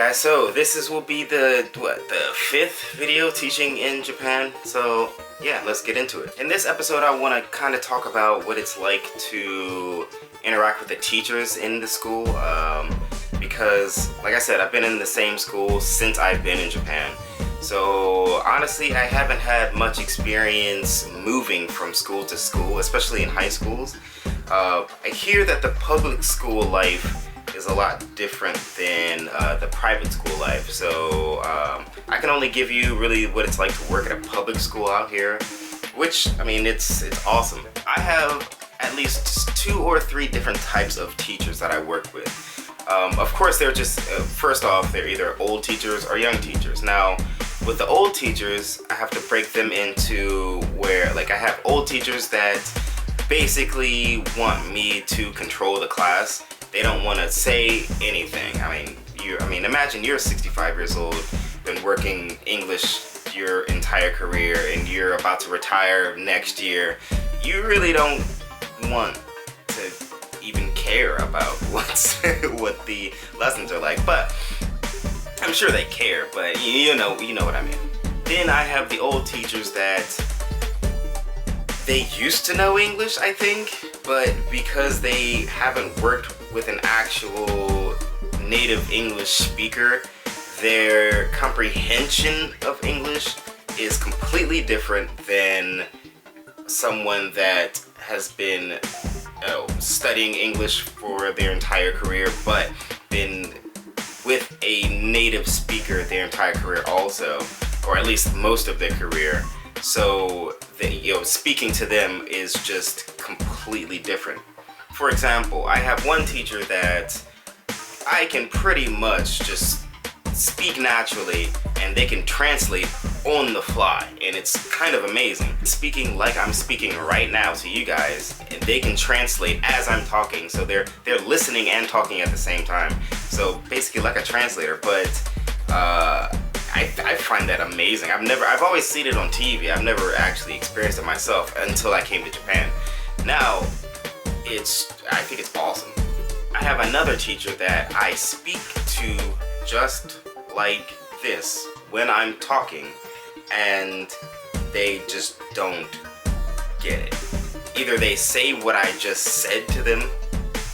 guys, so will be the fifth video teaching in Japan. So yeah, let's get into it. In this episode, I want to kind of talk about what it's like to interact with the teachers in the school, because like I said, I've been in the same school since I've been in Japan. So honestly, I haven't had much experience moving from school to school, especially in high schools. I hear that the public school life is a lot different than the private school life. So I can only give you really what it's like to work at a public school out here, which, I mean, it's awesome. I have at least 2 or 3 different types of teachers that I work with. Of course, they're just, first off, they're either old teachers or young teachers. Now, with the old teachers, I have to break them into where, like, I have old teachers that basically want me to control the class. They don't want to say anything. I mean, imagine you're 65 years old, been working English your entire career, and you're about to retire next year. You really don't want to even care about what the lessons are like. But I'm sure they care. But you know what I mean. Then I have the old teachers that they used to know English, I think, but because they haven't worked with an actual native English speaker, their comprehension of English is completely different than someone that has been studying English for their entire career, but been with a native speaker their entire career also, or at least most of their career. So speaking to them is just completely different. For example, I have one teacher that I can pretty much just speak naturally, and they can translate on the fly, and it's kind of amazing. Speaking like I'm speaking right now to you guys, and they can translate as I'm talking, so they're listening and talking at the same time. So basically like a translator, but I find that amazing. I've always seen it on TV. I've never actually experienced it myself until I came to Japan. Now, I think it's awesome. I have another teacher that I speak to just like this when I'm talking, and they just don't get it. Either they say what I just said to them,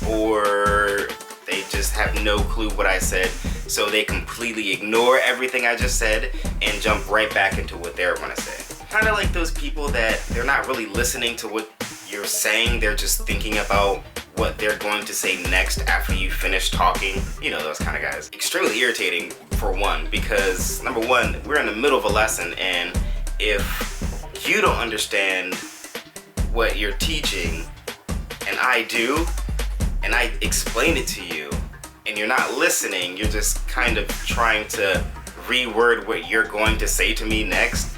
or they just have no clue what I said, so they completely ignore everything I just said and jump right back into what they're gonna say. Kind of like those people that they're not really listening to what you're saying, they're just thinking about what they're going to say next after you finish talking. You know, those kind of guys. Extremely irritating, for one, because number one, we're in the middle of a lesson, and if you don't understand what you're teaching and I do, and I explain it to you, and you're not listening, you're just kind of trying to reword what you're going to say to me next,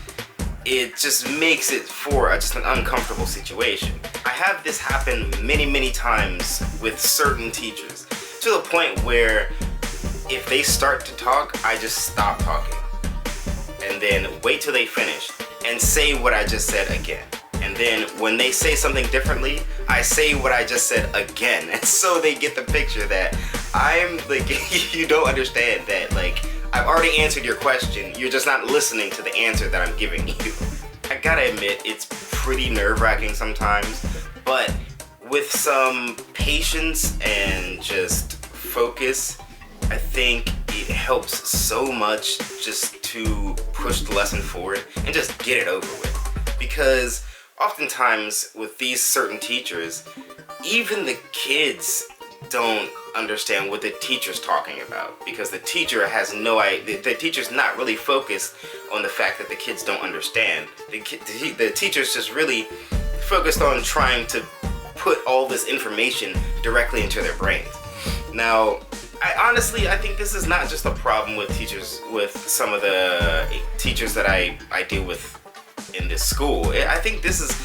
it just makes it for just an uncomfortable situation. I have this happen many times with certain teachers, to the point where if they start to talk, I just stop talking, and then wait till they finish and say what I just said again. And then when they say something differently, I say what I just said again. And so they get the picture that I'm like, you don't understand that, like, I've already answered your question. You're just not listening to the answer that I'm giving you. I gotta admit, it's pretty nerve-wracking sometimes, but with some patience and just focus, I think it helps so much just to push the lesson forward and just get it over with. Because oftentimes with these certain teachers, even the kids don't understand what the teacher's talking about, because the teacher has no idea. The teacher's not really focused on the fact that the kids don't understand. The teacher's just really focused on trying to put all this information directly into their brains. Now, I think this is not just a problem with teachers, with some of the teachers that I deal with in this school. I think this is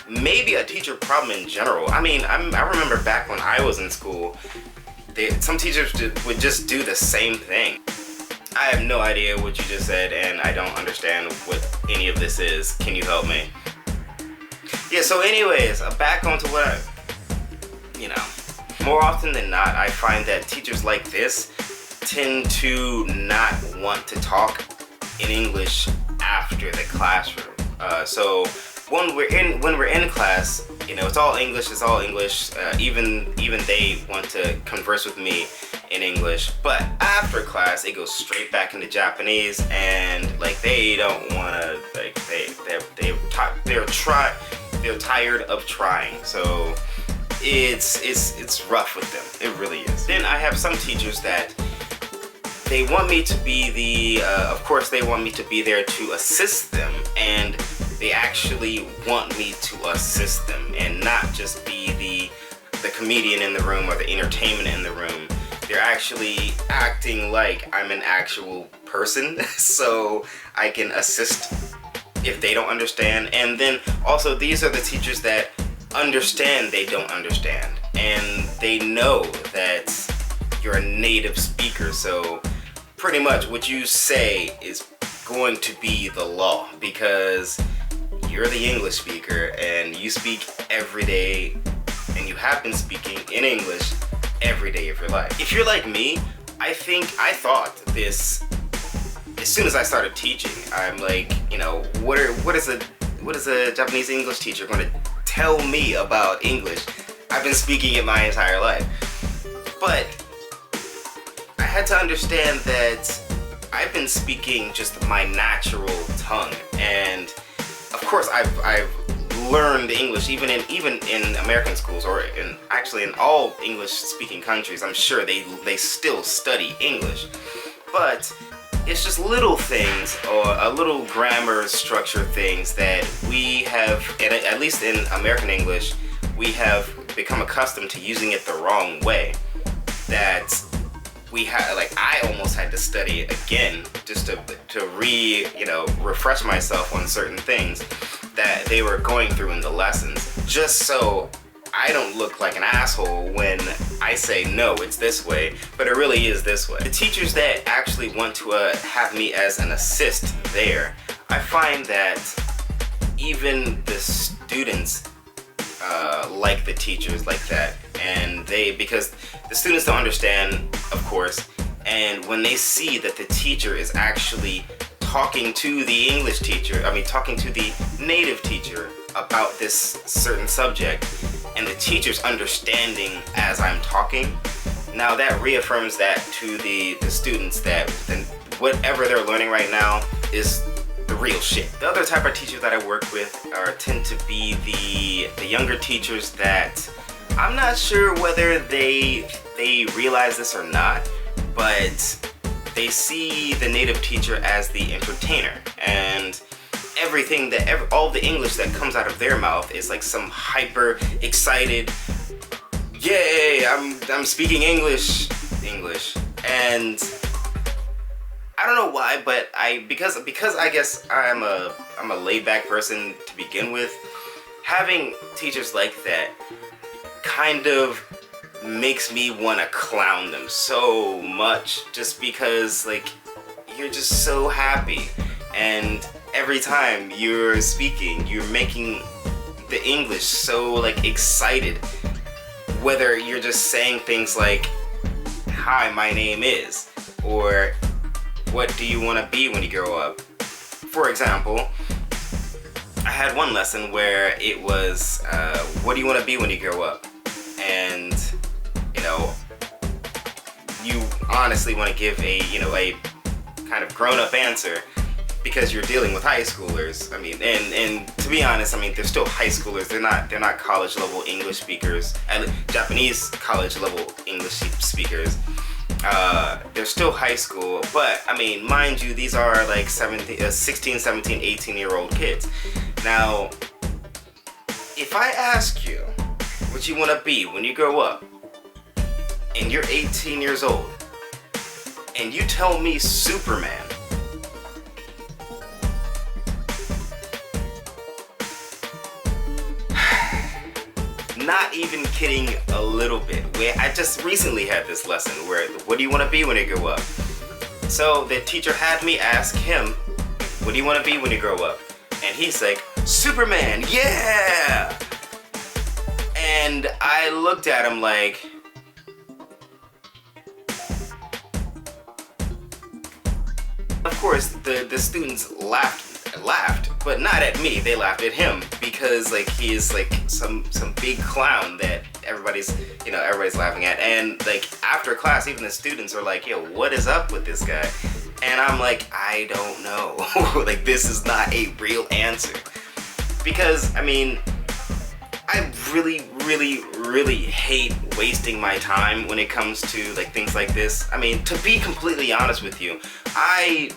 maybe a teacher problem in general. I mean, I remember back when I was in school, some teachers would just do the same thing. I have no idea what you just said, and I don't understand what any of this is. Can you help me? Yeah, so anyways, back onto more often than not, I find that teachers like this tend to not want to talk in English after the classroom. So when we're in class, it's all English. It's all English. Even they want to converse with me in English. But after class, it goes straight back into Japanese, and like they don't want to. Like they're tired of trying. So it's rough with them. It really is. Then I have some teachers that they want me to be of course they want me to be there to assist them, and they actually want me to assist them and not just be the comedian in the room or the entertainment in the room. They're actually acting like I'm an actual person so I can assist if they don't understand. And then also, these are the teachers that understand they don't understand, and they know that you're a native speaker, so pretty much what you say is going to be the law because you're the English speaker and you speak every day, and you have been speaking in English every day of your life. If you're like me, I thought this as soon as I started teaching. I'm like, what is a Japanese English teacher going to tell me about English? I've been speaking it my entire life. But I had to understand that I've been speaking just my natural tongue, and of course I've learned English even in American schools, or actually in all English speaking countries. I'm sure they still study English, but it's just little things or a little grammar structure things that we have, at least in American English, we have become accustomed to using it the wrong way. That we had, like, I almost had to study it again just to refresh myself on certain things that they were going through in the lessons, just so I don't look like an asshole when I say no, it's this way, but it really is this way. The teachers that actually want to have me as an assist there, I find that even the students like the teachers like that, and because the students don't understand, of course, and when they see that the teacher is actually talking to the English teacher, talking to the native teacher about this certain subject, and the teacher's understanding as I'm talking, now that reaffirms that to the students that whatever they're learning right now is the real shit. The other type of teachers that I work with tend to be the younger teachers that I'm not sure whether they realize this or not, but they see the native teacher as the entertainer, and all the English that comes out of their mouth is like some hyper excited, yay, I'm speaking English, and I don't know why, but because I guess I'm a laid back person to begin with, having teachers like that kind of makes me want to clown them so much, just because like you're just so happy, and every time you're speaking you're making the English so like excited, whether you're just saying things like hi, my name is, or what do you want to be when you grow up. For example, I had one lesson where it was what do you want to be when you grow up, and you honestly want to give a kind of grown-up answer because you're dealing with high schoolers. And to be honest, they're still high schoolers. They're not college level English speakers, Japanese college level English speakers. They're still high school, but mind you, these are like 16, 17, 18-year-old kids. Now, if I ask you what you want to be when you grow up, and you're 18 years old, and you tell me Superman, not even kidding a little bit. I just recently had this lesson where, what do you want to be when you grow up? So the teacher had me ask him, what do you want to be when you grow up? And he's like, Superman, yeah! And I looked at him like, course, the students laughed, but not at me. They laughed at him because like he is like some big clown that everybody's laughing at. And like after class, even the students are like, yo, what is up with this guy? And I'm like, I don't know. Like, this is not a real answer. Because, I mean, I really hate wasting my time when it comes to like things like this. I mean, to be completely honest with you, I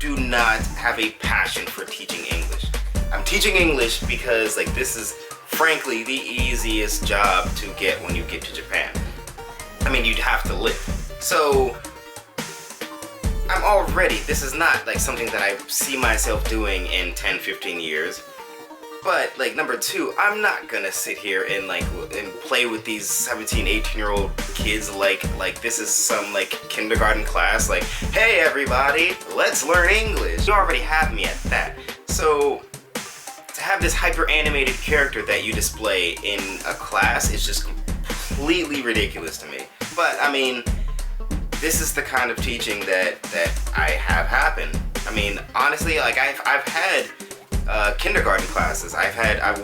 do not have a passion for teaching English. I'm teaching English because like this is frankly the easiest job to get when you get to Japan. I mean, you'd have to live. So this is not like something that I see myself doing in 10, 15 years. But like number two, I'm not gonna sit here and play with these 17, 18-year-old kids like this is some like kindergarten class. Like, hey everybody, let's learn English. You already have me at that. So to have this hyper animated character that you display in a class is just completely ridiculous to me. But I mean, this is the kind of teaching that I have happen. I mean, honestly, like I've had kindergarten classes.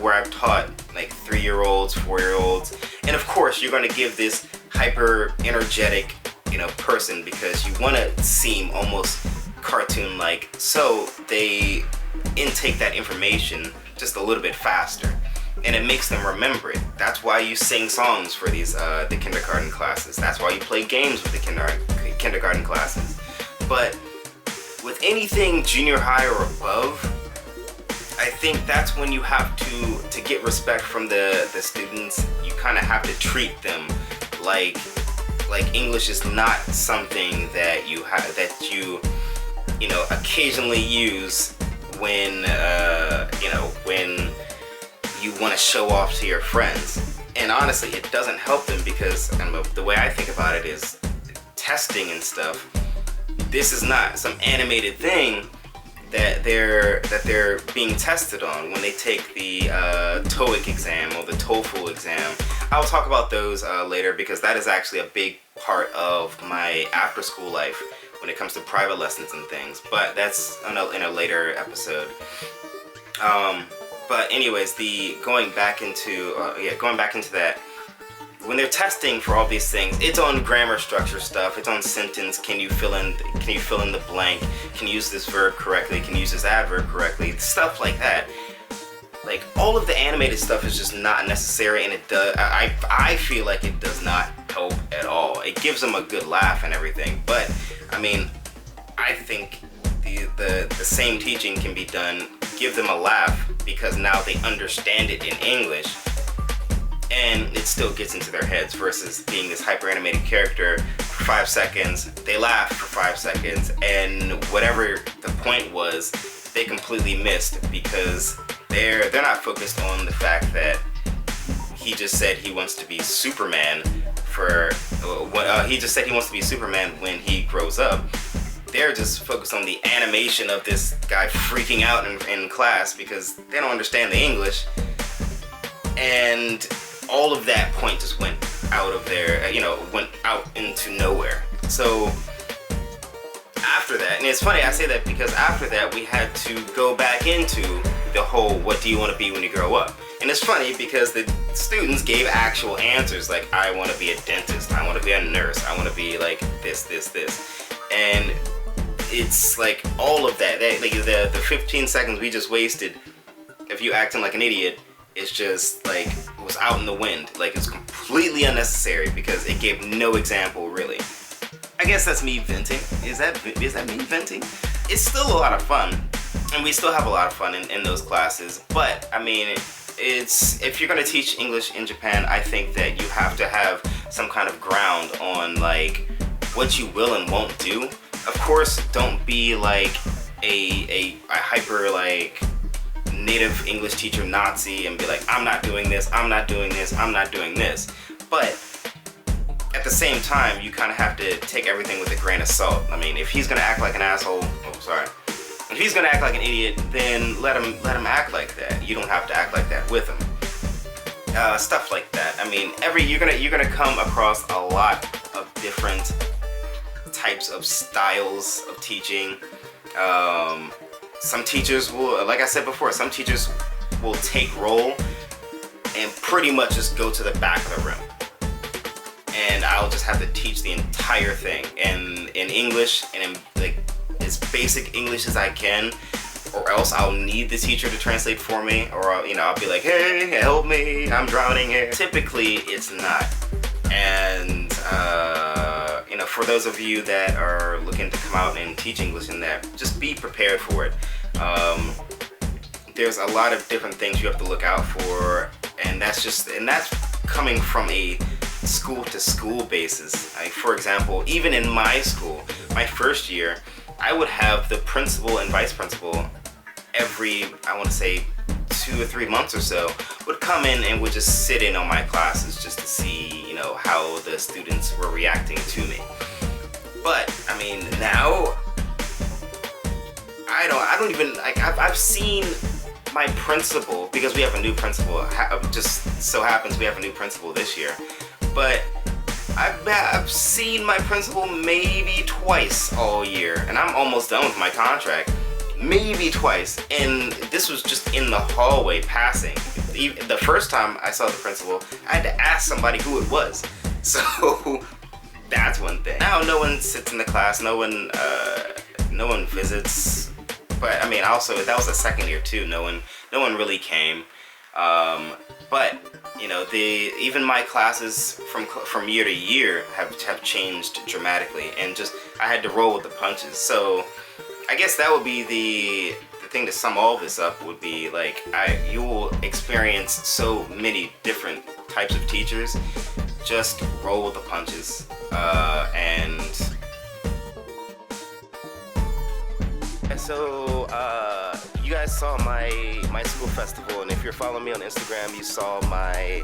where I've taught like 3-year-olds, 4-year-olds, and of course you're going to give this hyper energetic, person because you want to seem almost cartoon-like, so they intake that information just a little bit faster, and it makes them remember it. That's why you sing songs for these the kindergarten classes. That's why you play games with the kindergarten classes. But with anything junior high or above, I think that's when you have to get respect from the students. You kind of have to treat them like English is not something that you occasionally use when when you want to show off to your friends. And honestly, it doesn't help them because the way I think about it is testing and stuff. This is not some animated thing that they're being tested on when they take the TOEIC exam or the TOEFL exam. I'll talk about those later because that is actually a big part of my after school life when it comes to private lessons and things. But that's in a later episode. But anyways, going back into that. When they're testing for all these things, it's on grammar structure stuff. It's on sentence. Can you fill in the blank? Can you use this verb correctly? Can you use this adverb correctly? Stuff like that. Like, all of the animated stuff is just not necessary, and I feel like it does not help at all. It gives them a good laugh and everything, but I mean, I think the same teaching can be done. Give them a laugh because now they understand it in English. And it still gets into their heads versus being this hyper animated character for 5 seconds. They laugh for 5 seconds, and whatever the point was, they completely missed because they're not focused on the fact that he just said he wants to be Superman when he grows up. They're just focused on the animation of this guy freaking out in class because they don't understand the English, and all of that point just went out of there, went out into nowhere. So after that, and it's funny I say that because after that we had to go back into the whole what do you want to be when you grow up. And it's funny because the students gave actual answers like, I want to be a dentist, I want to be a nurse, I want to be like this. And it's like all of that, like the 15 seconds we just wasted of you acting like an idiot is just like was out in the wind. Like, it's completely unnecessary because it gave no example really. I guess that's me venting. Is that me venting? It's still a lot of fun, and we still have a lot of fun in those classes. But I mean, if you're gonna teach English in Japan, I think that you have to have some kind of ground on like what you will and won't do. Of course, don't be like a hyper like native English teacher Nazi and be like, I'm not doing this, I'm not doing this, I'm not doing this. But at the same time, you kind of have to take everything with a grain of salt. I mean, if he's gonna act like an asshole, if he's gonna act like an idiot, then let him act like that. You don't have to act like that with him. Stuff like that. I mean, you're gonna come across a lot of different types of styles of teaching. Some teachers will, like I said before, some teachers will take roll and pretty much just go to the back of the room. And I'll just have to teach the entire thing in English and in like as basic English as I can, or else I'll need the teacher to translate for me, or I'll be like, hey, help me, I'm drowning here. Typically, it's not. And for those of you that are looking to come out and teach English in that, just be prepared for it. There's a lot of different things you have to look out for, and that's coming from a school to school basis. Like, for example, even in my school, my first year, I would have the principal and vice principal every, I want to say, 2 or 3 months or so, would come in and would just sit in on my classes just to see, how the students were reacting to me. But I mean, now I don't even like. I've seen my principal, because we have a new principal. Just so happens we have a new principal this year, but I've seen my principal maybe twice all year, and I'm almost done with my contract. Maybe twice, and this was just in the hallway passing. The first time I saw the principal, I had to ask somebody who it was. So that's one thing. Now no one sits in the class, no one visits. But I mean, also that was the second year too. No one really came. But even my classes from year to year have changed dramatically, and just I had to roll with the punches. So I guess that would be the thing to sum all this up, would be like you will experience so many different types of teachers. Just roll with the punches, and so you guys saw my school festival, and if you're following me on Instagram, you saw my